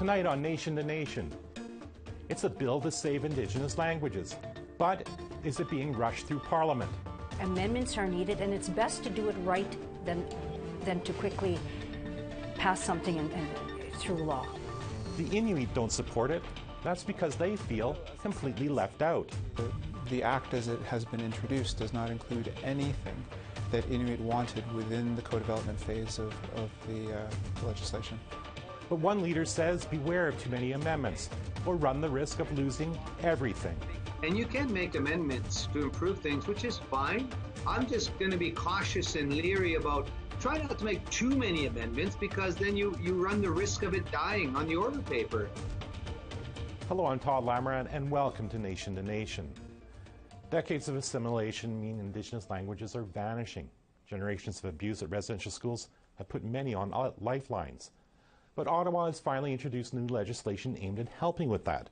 Tonight on Nation to Nation, it's a bill to save Indigenous languages, but is it being rushed through Parliament? Amendments are needed, and it's best to do it right than to quickly pass something and through law. The Inuit don't support it. That's because they feel completely left out. The Act as it has been introduced does not include anything that Inuit wanted within the co-development phase of the legislation. But one leader says beware of too many amendments or run the risk of losing everything. And you can make amendments to improve things, which is fine. I'm just going to be cautious and leery about trying not to make too many amendments, because then you run the risk of it dying on the order paper. Hello, I'm Todd Lamoran, and welcome to Nation to Nation. Decades of assimilation mean Indigenous languages are vanishing. Generations of abuse at residential schools have put many on lifelines. But Ottawa has finally introduced new legislation aimed at helping with that.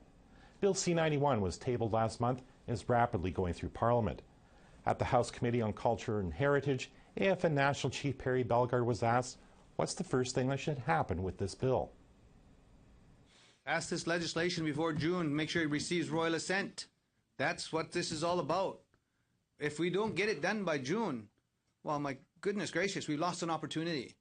Bill C-91 was tabled last month and is rapidly going through Parliament. At the House Committee on Culture and Heritage, AFN National Chief Perry Bellegarde was asked, what's the first thing that should happen with this bill? Pass this legislation before June, make sure it receives royal assent. That's what this is all about. If we don't get it done by June, well, my goodness gracious, we've lost an opportunity.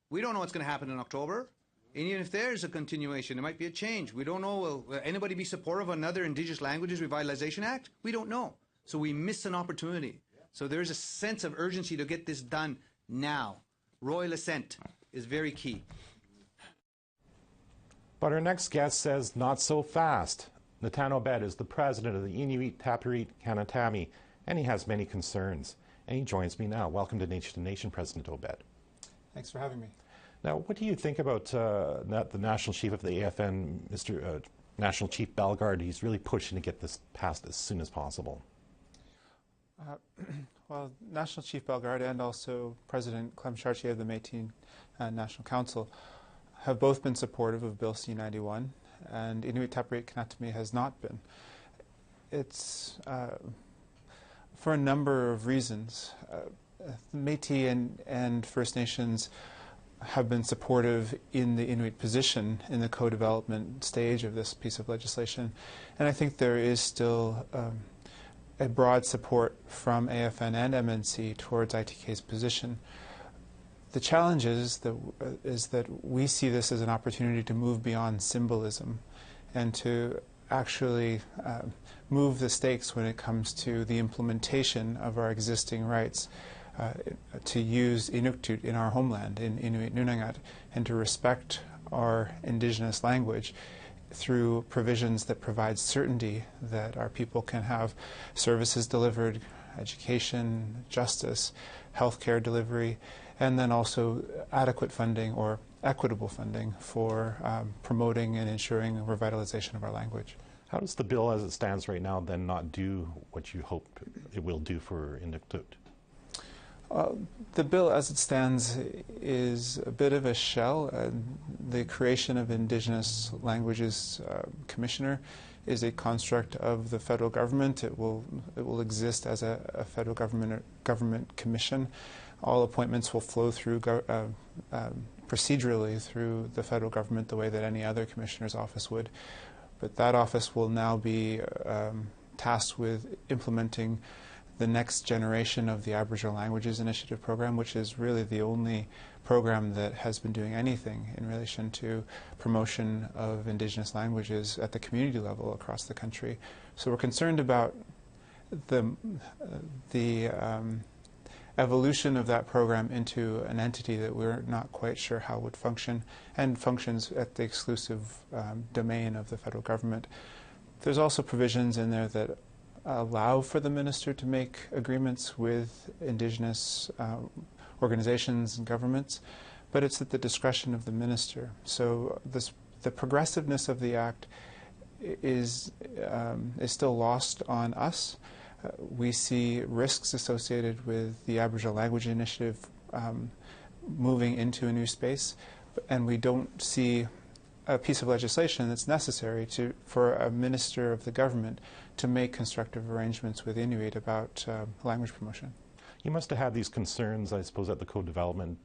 We don't know what's going to happen in October. And even if there's a continuation, there might be a change. We don't know, will anybody be supportive of another Indigenous Languages Revitalization Act? We don't know. So we miss an opportunity. So there's a sense of urgency to get this done now. Royal assent is very key. But our next guest says not so fast. Nathan Obed is the president of the Inuit Tapiriit Kanatami, and he has many concerns. And he joins me now. Welcome to Nation, President Obed. Thanks for having me. Now, what do you think about the National Chief of the AFN, Mr. National Chief Bellegarde? He's really pushing to get this passed as soon as possible. Well, National Chief Bellegarde and also President Clem Chartier of the Métis National Council have both been supportive of Bill C-91, and Inuit Tapiriit Kanatami has not been. It's for a number of reasons. Métis and First Nations have been supportive in the Inuit position in the co-development stage of this piece of legislation, and I think there is still a broad support from AFN and MNC towards ITK's position. The challenge is that we see this as an opportunity to move beyond symbolism and to actually move the stakes when it comes to the implementation of our existing rights to use Inuktitut in our homeland, in Inuit Nunangat, and to respect our Indigenous language through provisions that provide certainty that our people can have services delivered, education, justice, healthcare delivery, and then also adequate funding or equitable funding for promoting and ensuring revitalization of our language. How does the bill as it stands right now then not do what you hope it will do for Inuktitut? The bill as it stands is a bit of a shell. The creation of Indigenous Languages Commissioner is a construct of the federal government. It will exist as a federal government commission. All appointments will flow through procedurally through the federal government the way that any other commissioner's office would. But that office will now be tasked with implementing the next generation of the Aboriginal Languages Initiative program, which is really the only program that has been doing anything in relation to promotion of Indigenous languages at the community level across the country. So we're concerned about the evolution of that program into an entity that we're not quite sure how would function, and functions at the exclusive domain of the federal government. There's also provisions in there that allow for the minister to make agreements with Indigenous organizations and governments, but it's at the discretion of the minister. So the progressiveness of the Act is still lost on us. We see risks associated with the Aboriginal Language Initiative moving into a new space, and we don't see a piece of legislation that's necessary for a minister of the government to make constructive arrangements with Inuit about language promotion. You must have had these concerns, I suppose, at the co-development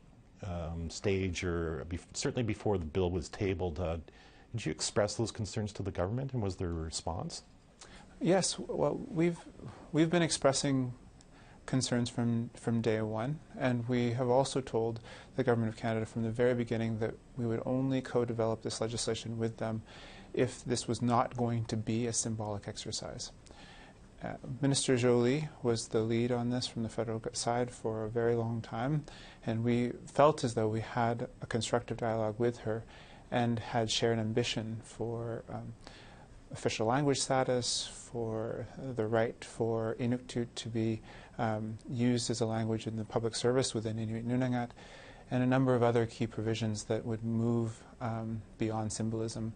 stage, or certainly before the bill was tabled. Did you express those concerns to the government, and was there a response? Yes, well, we've been expressing concerns from day one, and we have also told the Government of Canada from the very beginning that we would only co-develop this legislation with them if this was not going to be a symbolic exercise. Minister Jolie was the lead on this from the federal side for a very long time, and we felt as though we had a constructive dialogue with her and had shared ambition for official language status, for the right for Inuit to be used as a language in the public service within Inuit Nunangat, and a number of other key provisions that would move beyond symbolism.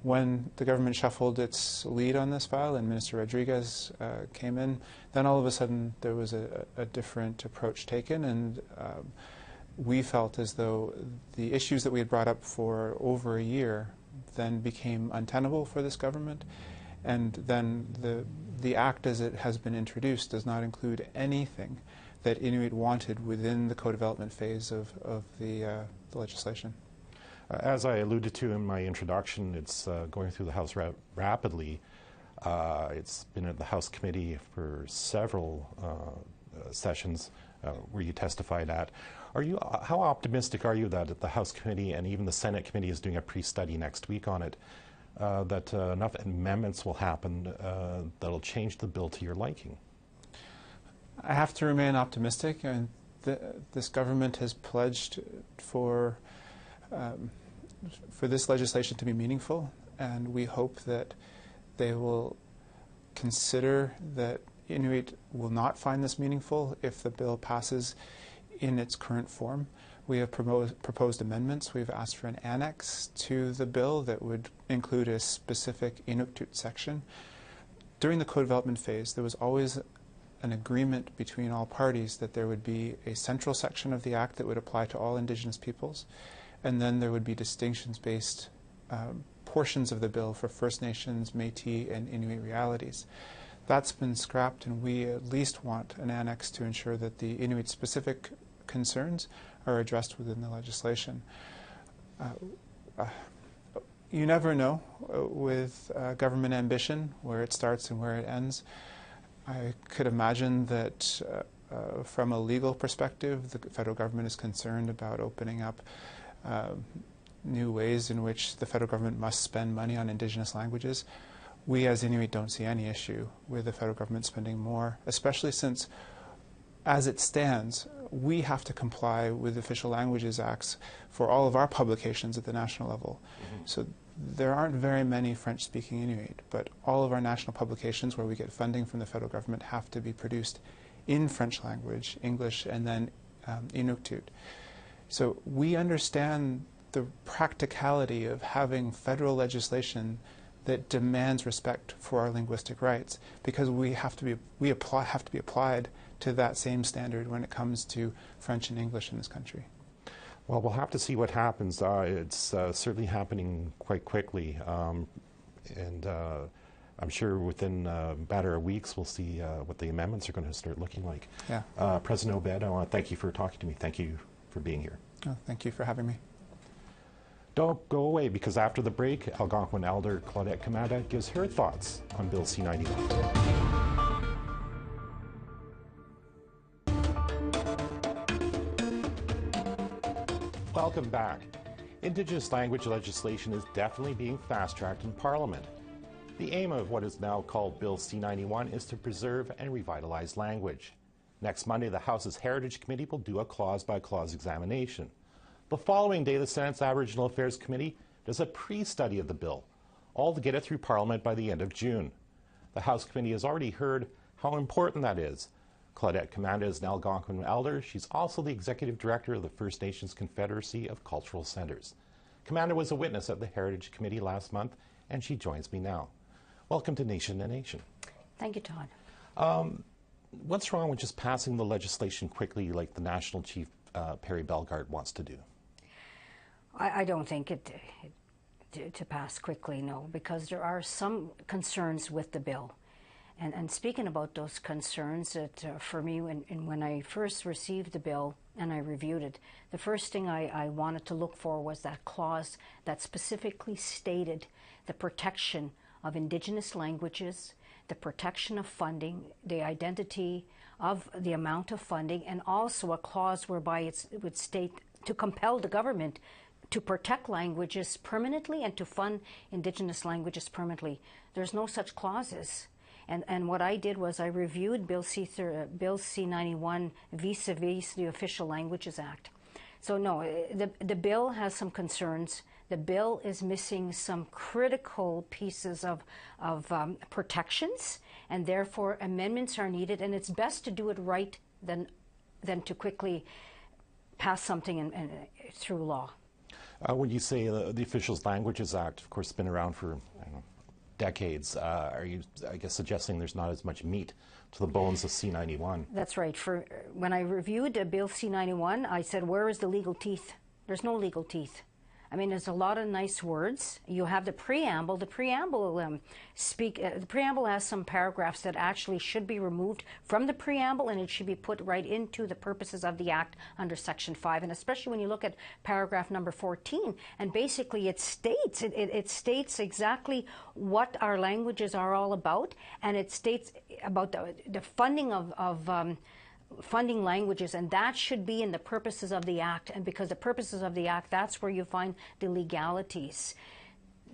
When the government shuffled its lead on this file and Minister Rodriguez came in, then all of a sudden there was a different approach taken, and we felt as though the issues that we had brought up for over a year then became untenable for this government, and then the act as it has been introduced does not include anything that Inuit wanted within the co-development phase of the legislation. As I alluded to in my introduction, it's going through the House rapidly. It's been at the House committee for several sessions where you testified at. How optimistic are you that at the House committee and even the Senate committee is doing a pre-study next week on it, that enough amendments will happen that'll change the bill to your liking? I have to remain optimistic, and this government has pledged for this legislation to be meaningful, and we hope that they will consider that Inuit will not find this meaningful if the bill passes in its current form. We have proposed amendments. We've asked for an annex to the bill that would include a specific Inuktitut section. During the co-development phase, there was always an agreement between all parties that there would be a central section of the Act that would apply to all Indigenous peoples, and then there would be distinctions-based portions of the bill for First Nations, Métis, and Inuit realities. That's been scrapped, and we at least want an annex to ensure that the Inuit-specific concerns are addressed within the legislation. You never know with government ambition where it starts and where it ends. I could imagine that from a legal perspective, the federal government is concerned about opening up new ways in which the federal government must spend money on Indigenous languages. We as Inuit don't see any issue with the federal government spending more, especially since, as it stands, we have to comply with Official Languages Acts for all of our publications at the national level. Mm-hmm. So there aren't very many French-speaking Inuit, but all of our national publications where we get funding from the federal government have to be produced in French language, English, and then Inuktitut. So we understand the practicality of having federal legislation that demands respect for our linguistic rights, because we have to be applied to that same standard when it comes to French and English in this country. Well, we'll have to see what happens. It's certainly happening quite quickly, and I'm sure within a matter of weeks we'll see what the amendments are going to start looking like. Yeah. President Obed, I want to thank you for talking to me. Thank you for being here. Oh, thank you for having me. Don't go away, because after the break, Algonquin Elder Claudette Kamada gives her thoughts on Bill C-91. Welcome back. Indigenous language legislation is definitely being fast-tracked in Parliament. The aim of what is now called Bill C-91 is to preserve and revitalize language. Next Monday, the House's Heritage Committee will do a clause-by-clause examination. The following day, the Senate's Aboriginal Affairs Committee does a pre-study of the bill, all to get it through Parliament by the end of June. The House Committee has already heard how important that is. Claudette Kamada is an Algonquin elder. She's also the Executive Director of the First Nations Confederacy of Cultural Centres. Kamada was a witness at the Heritage Committee last month, and she joins me now. Welcome to Nation to Nation. Thank you, Todd. What's wrong with just passing the legislation quickly like the National Chief Perry Bellegarde wants to do? I don't think to pass quickly, no, because there are some concerns with the bill. And speaking about those concerns, for me, when I first received the bill and I reviewed it, the first thing I wanted to look for was that clause that specifically stated the protection of Indigenous languages, the protection of funding, the identity of the amount of funding, and also a clause whereby it would state to compel the government to protect languages permanently and to fund Indigenous languages permanently. There's no such clauses. And what I did was I reviewed Bill C-91 vis-a-vis the Official Languages Act. So no, the bill has some concerns. The bill is missing some critical pieces of protections, and therefore amendments are needed. And it's best to do it right than to quickly pass something through law. When you say the Official Languages Act, of course, has been around for, I don't know, decades. Are you, I guess, suggesting there's not as much meat to the bones of C-91? That's right. When I reviewed Bill C-91, I said, where is the legal teeth? There's no legal teeth. I mean, there's a lot of nice words. You have the preamble. The preamble the preamble has some paragraphs that actually should be removed from the preamble, and it should be put right into the purposes of the Act under Section 5. And especially when you look at paragraph number 14, and basically it states exactly what our languages are all about, and it states about the funding of funding languages, and that should be in the purposes of the Act. And because the purposes of the Act, that's where you find the legalities.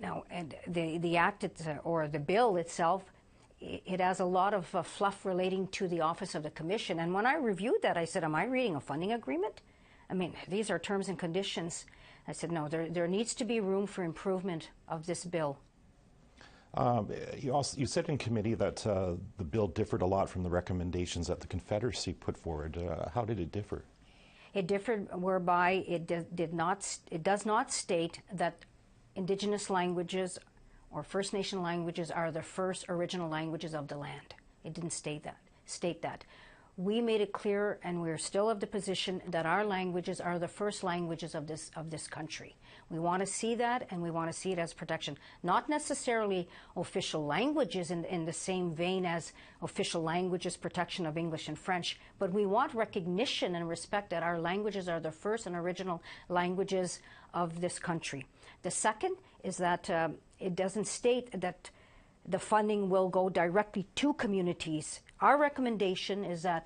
Now, and the Act or the bill itself, it has a lot of fluff relating to the Office of the Commission. And when I reviewed that, I said, am I reading a funding agreement? I mean, these are terms and conditions. I said, no, there needs to be room for improvement of this bill. You said in committee that the bill differed a lot from the recommendations that the Confederacy put forward. How did it differ? It differed whereby it does not state that Indigenous languages or First Nation languages are the first original languages of the land. It didn't state that. We made it clear, and we're still of the position that our languages are the first languages of this country. We want to see that, and we want to see it as protection. Not necessarily official languages in the same vein as official languages protection of English and French, but we want recognition and respect that our languages are the first and original languages of this country. The second is that it doesn't state that the funding will go directly to communities. Our recommendation is that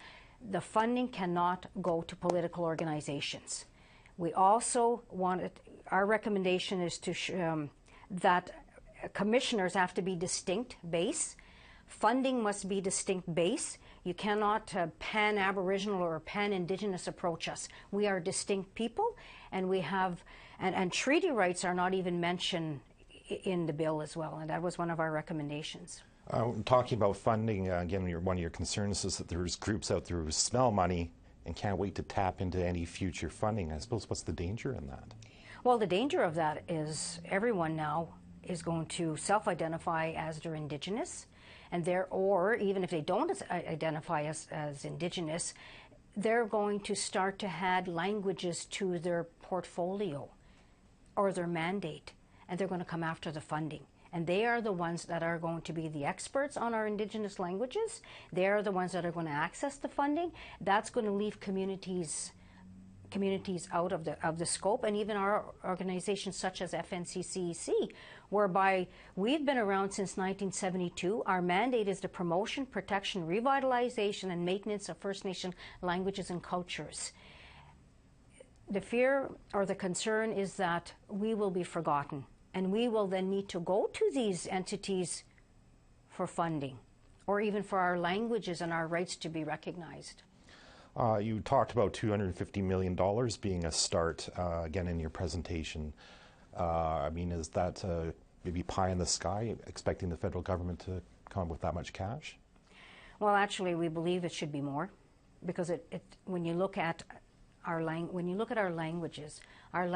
the funding cannot go to political organizations. We also our recommendation is that commissioners have to be distinct base. Funding must be distinct base. You cannot pan-Aboriginal or pan-Indigenous approach us. We are distinct people, and we have, and treaty rights are not even mentioned in the bill as well, and that was one of our recommendations. Talking about funding, again, one of your concerns is that there's groups out there who smell money and can't wait to tap into any future funding. I suppose, what's the danger in that? Well, the danger of that is everyone now is going to self-identify as they're Indigenous, and or even if they don't identify as Indigenous, they're going to start to add languages to their portfolio or their mandate, and they're going to come after the funding. And they are the ones that are going to be the experts on our Indigenous languages. They are the ones that are going to access the funding. That's going to leave communities out of the scope, and even our organizations such as FNCCEC, whereby we've been around since 1972. Our mandate is the promotion, protection, revitalization, and maintenance of First Nation languages and cultures. The fear or the concern is that we will be forgotten, and we will then need to go to these entities for funding, or even for our languages and our rights to be recognized. You talked about $250 million being a start, again, in your presentation. I mean, is that maybe pie in the sky, expecting the federal government to come up with that much cash? Well, actually, we believe it should be more, because when you look at our languages are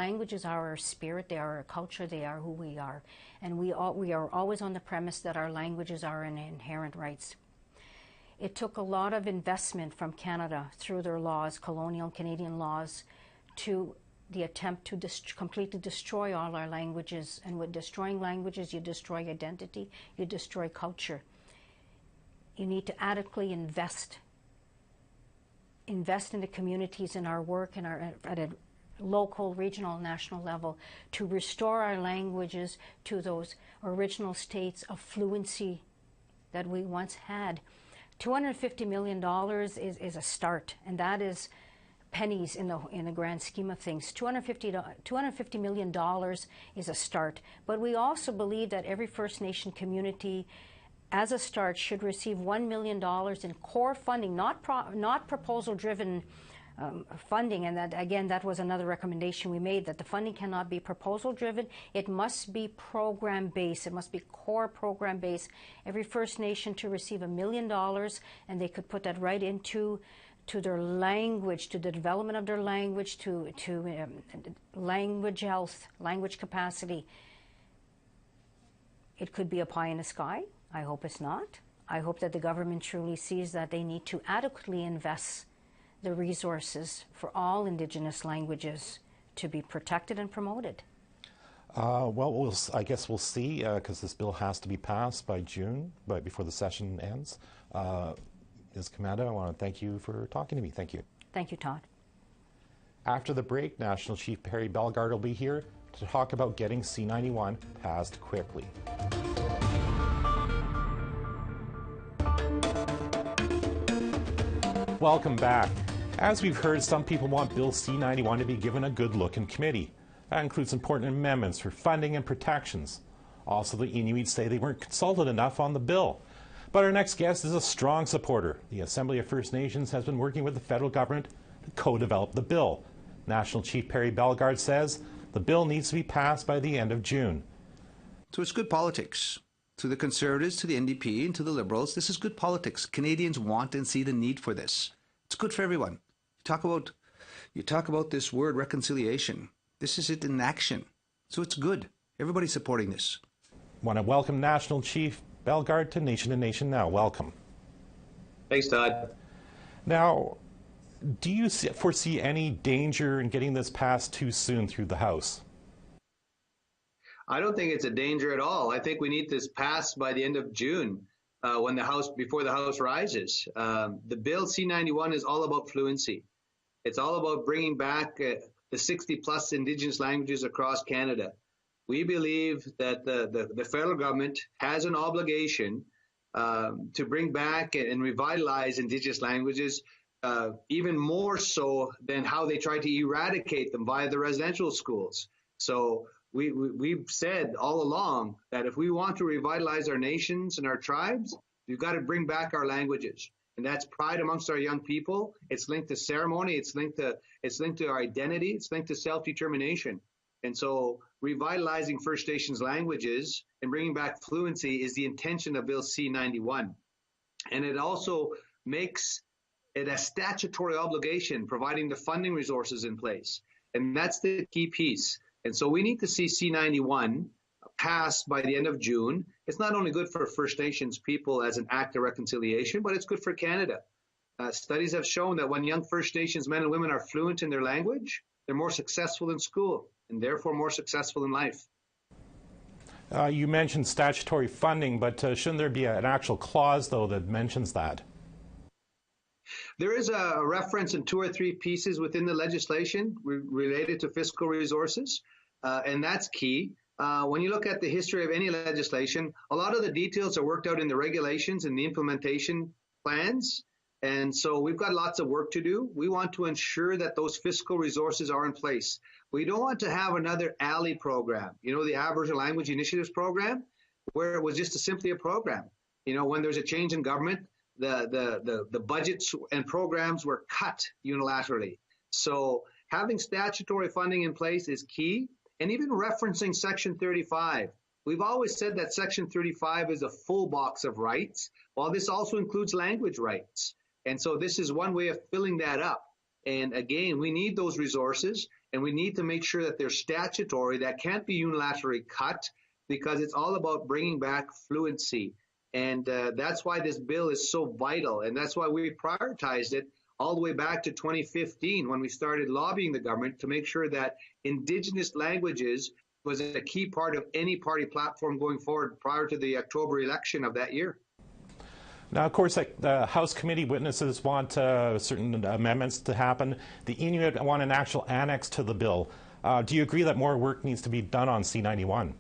our spirit, they are our culture, they are who we are, and we are always on the premise that our languages are an inherent rights. It took a lot of investment from Canada through their laws, colonial Canadian laws, to the attempt to completely destroy all our languages. And with destroying languages, you destroy identity, you destroy culture. You need to adequately invest in the communities, in our work, at a local, regional, national level, to restore our languages to those original states of fluency that we once had. $250 million is a start, and that is pennies in the grand scheme of things. $250 million is a start, but we also believe that every First Nation community, as a start, should receive $1 million in core funding, not proposal-driven funding. And that, again, that was another recommendation we made, that the funding cannot be proposal-driven. It must be program-based. It must be core program-based. Every First Nation to receive $1 million, and they could put that right into their language, to the development of their language, to language health, language capacity. It could be a pie in the sky. I hope it's not. I hope that the government truly sees that they need to adequately invest the resources for all Indigenous languages to be protected and promoted. Well, I guess we'll see, because this bill has to be passed by June, before the session ends. Ms. Kamada, I want to thank you for talking to me. Thank you. Thank you, Todd. After the break, National Chief Perry Bellegarde will be here to talk about getting C91 passed quickly. Welcome back. As we've heard, some people want Bill C91 to be given a good look in committee. That includes important amendments for funding and protections. Also, the Inuit say they weren't consulted enough on the bill. But our next guest is a strong supporter. The Assembly of First Nations has been working with the federal government to co-develop the bill. National Chief Perry Bellegarde says the bill needs to be passed by the end of June. So it's good politics. To the Conservatives, to the NDP, and to the Liberals, this is good politics. Canadians want and see the need for this. It's good for everyone. You talk about this word reconciliation. This is it in action. So it's good. Everybody's supporting this. Want to welcome National Chief Bellegarde to Nation to Nation Now. Welcome. Thanks, Todd. Now, do you foresee any danger in getting this passed too soon through the House? I don't think it's a danger at all. I think we need this passed by the end of June, before the House rises. The bill C91 is all about fluency. It's all about bringing back the 60-plus Indigenous languages across Canada. We believe that the federal government has an obligation to bring back and revitalize Indigenous languages, even more so than how they tried to eradicate them via the residential schools. So we've said all along that if we want to revitalize our nations and our tribes, we've got to bring back our languages. And that's pride amongst our young people. It's linked to ceremony. It's linked to our identity. It's linked to self-determination. And so revitalizing First Nations languages and bringing back fluency is the intention of Bill C91. And it also makes it a statutory obligation, providing the funding resources in place. And that's the key piece. And so we need to see C91 passed by the end of June. It's not only good for First Nations people as an act of reconciliation, but it's good for Canada. Studies have shown that when young First Nations men and women are fluent in their language, they're more successful in school and therefore more successful in life. You mentioned statutory funding, but shouldn't there be an actual clause, though, that mentions that? There is a reference in 2 or 3 pieces within the legislation related to fiscal resources, and that's key. When you look at the history of any legislation, a lot of the details are worked out in the regulations and the implementation plans. And so we've got lots of work to do. We want to ensure that those fiscal resources are in place. We don't want to have another ALI program, the Aboriginal Language Initiatives program, where it was just simply a program. When there's a change in government, the budgets and programs were cut unilaterally. So having statutory funding in place is key. And even referencing Section 35. We've always said that Section 35 is a full box of rights, while this also includes language rights. And so this is one way of filling that up. And again, we need those resources, and we need to make sure that they're statutory, that can't be unilaterally cut, because it's all about bringing back fluency. And that's why this bill is so vital, and that's why we prioritized it all the way back to 2015 when we started lobbying the government to make sure that Indigenous languages was a key part of any party platform going forward prior to the October election of that year. Now, of course, the House committee witnesses want certain amendments to happen. The Inuit want an actual annex to the bill. Do you agree that more work needs to be done on C-91?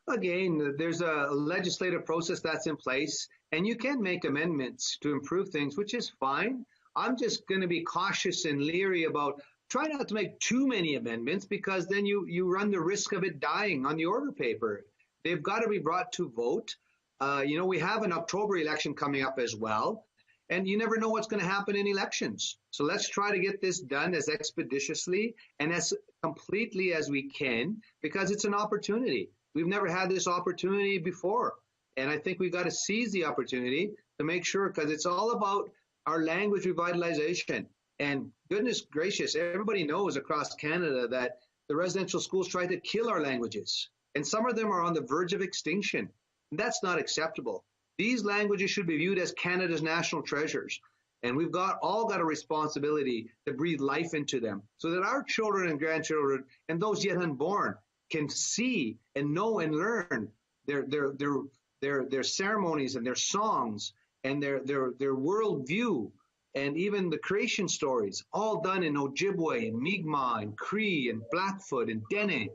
Again, there's a legislative process that's in place, and you can make amendments to improve things, which is fine. I'm just going to be cautious and leery about trying not to make too many amendments, because then you run the risk of it dying on the order paper. They've got to be brought to vote. We have an October election coming up as well, and you never know what's going to happen in elections. So let's try to get this done as expeditiously and as completely as we can, because it's an opportunity. We've never had this opportunity before, and I think we've got to seize the opportunity to make sure, because it's all about our language revitalization. And goodness gracious, everybody knows across Canada that the residential schools try to kill our languages, and some of them are on the verge of extinction. And that's not acceptable. These languages should be viewed as Canada's national treasures, and we've all got a responsibility to breathe life into them so that our children and grandchildren and those yet unborn can see and know and learn their ceremonies and their songs and their worldview, and even the creation stories, all done in Ojibwe and Mi'kmaq and Cree and Blackfoot and Dene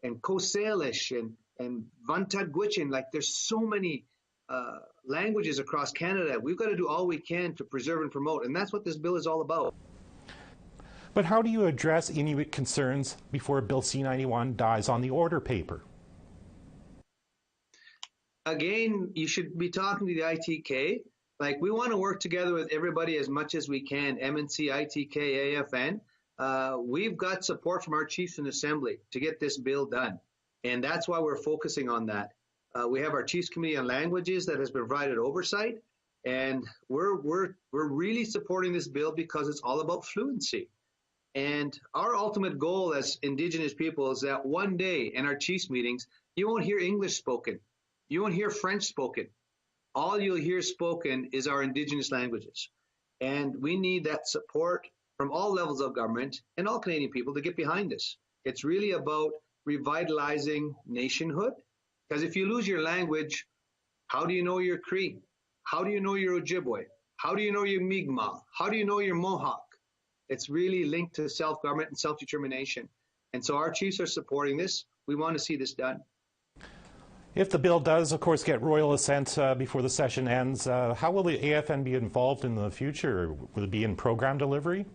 and Coast Salish and Vantaguichin. Like, there's so many languages across Canada. We've got to do all we can to preserve and promote, and that's what this bill is all about. But how do you address Inuit concerns before Bill C-91 dies on the order paper? Again, you should be talking to the ITK. Like, we want to work together with everybody as much as we can, MNC, ITK, AFN. We've got support from our chiefs in Assembly to get this bill done, and that's why we're focusing on that. We have our Chiefs Committee on Languages that has provided oversight, and we're really supporting this bill because it's all about fluency. And our ultimate goal as Indigenous people is that one day in our Chiefs meetings, you won't hear English spoken. You won't hear French spoken. All you'll hear spoken is our Indigenous languages. And we need that support from all levels of government and all Canadian people to get behind this. It's really about revitalizing nationhood. Because if you lose your language, how do you know your Cree? How do you know your Ojibwe? How do you know your Mi'kmaq? How do you know your Mohawk? It's really linked to self-government and self-determination. And so our chiefs are supporting this. We want to see this done. If the bill does, of course, get royal assent before the session ends, how will the AFN be involved in the future? Will it be in program delivery?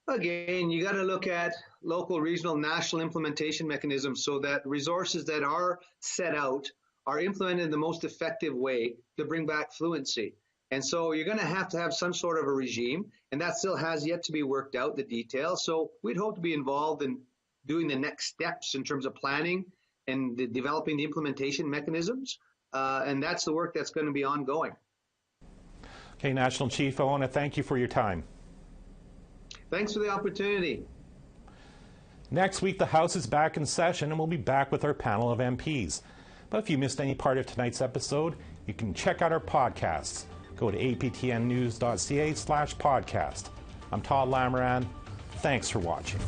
Again, you got to look at local, regional, national implementation mechanisms so that resources that are set out are implemented in the most effective way to bring back fluency. And so you're going to have some sort of a regime, and that still has yet to be worked out, the details. So we'd hope to be involved in doing the next steps in terms of planning and developing the implementation mechanisms. And that's the work that's going to be ongoing. Okay, National Chief, I want to thank you for your time. Thanks for the opportunity. Next week, the House is back in session, and we'll be back with our panel of MPs. But if you missed any part of tonight's episode, you can check out our podcasts. Go to aptnnews.ca/podcast. I'm Todd Lamoran. Thanks for watching.